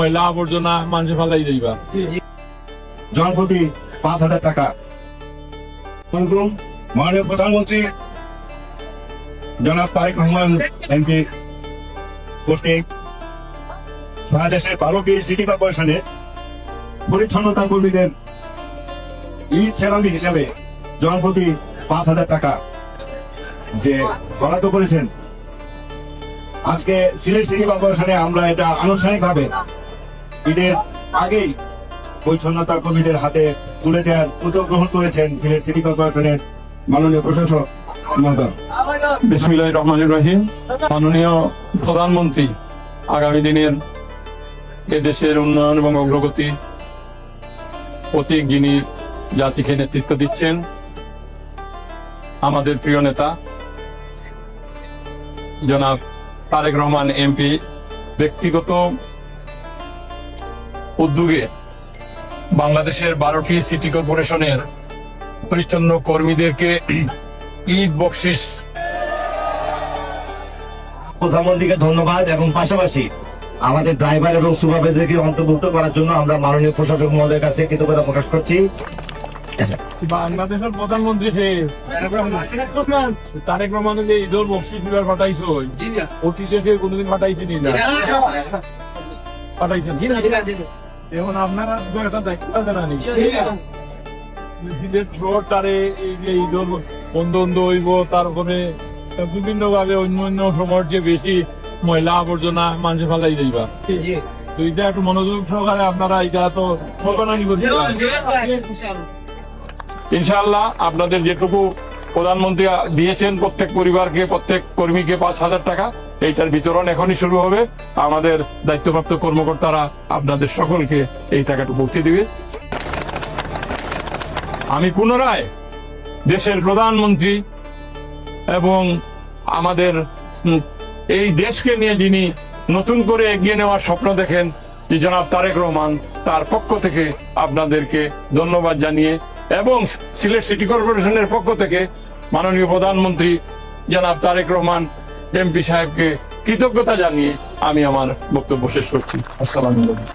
ময়লা আবর্জনা মানুষ ফালাই যাইবা জনপ্রতি 5,000 টাকা। মাননীয় প্রধানমন্ত্রী জনাব তারেক রহমান এমপি কর্তৃক বাংলাদেশের 12টি সিটি কর্পোরেশনে পরিচ্ছন্নতা কর্মীদের ঈদ সেরামি হিসাবে জনপ্রতি 5,000 টাকা যে বরাদ্দ করেছেন। আজকে সিলেট সিটি কর্পোরেশনে আমরা এটা আনুষ্ঠানিকভাবে ঈদের আগেই পরিচ্ছন্নতা কর্মীদের হাতে তুলে দেওয়ার উদ্যোগ গ্রহণ করেছেন সিলেট সিটি কর্পোরেশনের মাননীয় প্রশাসক মহোদয়। বিসমিল্লাহির রহমানির রহিম। মাননীয় প্রধানমন্ত্রী আগামী দিনের এদেশের উন্নয়ন এবং অগ্রগতি প্রতীক যিনি জাতিকে নেতৃত্ব দিচ্ছেন, আমাদের প্রিয় নেতা জনাব তারেক রহমান এমপি ব্যক্তিগত উদ্যোগে বাংলাদেশের 12টি সিটি কর্পোরেশনের পরিচ্ছন্ন কর্মীদেরকে ঈদ বকশিস। প্রধানমন্ত্রীকে ধন্যবাদ এবং পাশাপাশি আমাদের ড্রাইভার এবং সুপারভাইজারকে অন্তর্ভুক্ত করার জন্য আমরা মাননীয় প্রশাসক মহোদয়ের কাছে কৃতজ্ঞতা প্রকাশ করছি। বাংলাদেশের প্রধানমন্ত্রী তারেক রহমানের যে ঈদুল বকশিস দিবার পাঠাইছো অতীতে কোনদিন পাঠাইছেনি না পাঠাইছেন এখন আপনারা একটা দায়িত্ব জানানি সিলেট রোড তারে এই যে ঈদুল বন্ধ হইব, তারপরে বিভিন্ন ভাবে অন্য সময়ের যে বেশি ময়লা আবর্জনা মানুষ ফালাই যাইবা। তো এটা একটু মনোযোগ সহকারে আপনারা এটা তো কল্পনা করতে ইনশাআল্লাহ আপনাদের যেটুকু প্রধানমন্ত্রী দিয়েছেন প্রত্যেক পরিবারকে, প্রত্যেক কর্মীকে 5,000 টাকা, এইটার বিতরণ এখনই শুরু হবে। আমাদের দায়িত্বপ্রাপ্ত কর্মকর্তারা আপনাদের সকলকে এই টাকাটা পৌঁছে দিবে। আমি পুনরায় দেশের প্রধানমন্ত্রী এবং আমাদের এই দেশকে নিয়ে যিনি নতুন করে এগিয়ে নেওয়ার স্বপ্ন দেখেন যে জনাব তারেক রহমান, তার পক্ষ থেকে আপনাদেরকে ধন্যবাদ জানিয়ে এবং সিলেট সিটি কর্পোরেশনের পক্ষ থেকে মাননীয় প্রধানমন্ত্রী জনাব তারেক রহমান এমপি সাহেবকে কৃতজ্ঞতা জানিয়ে আমি আমার বক্তব্য শেষ করছি। আসসালামু আলাইকুম।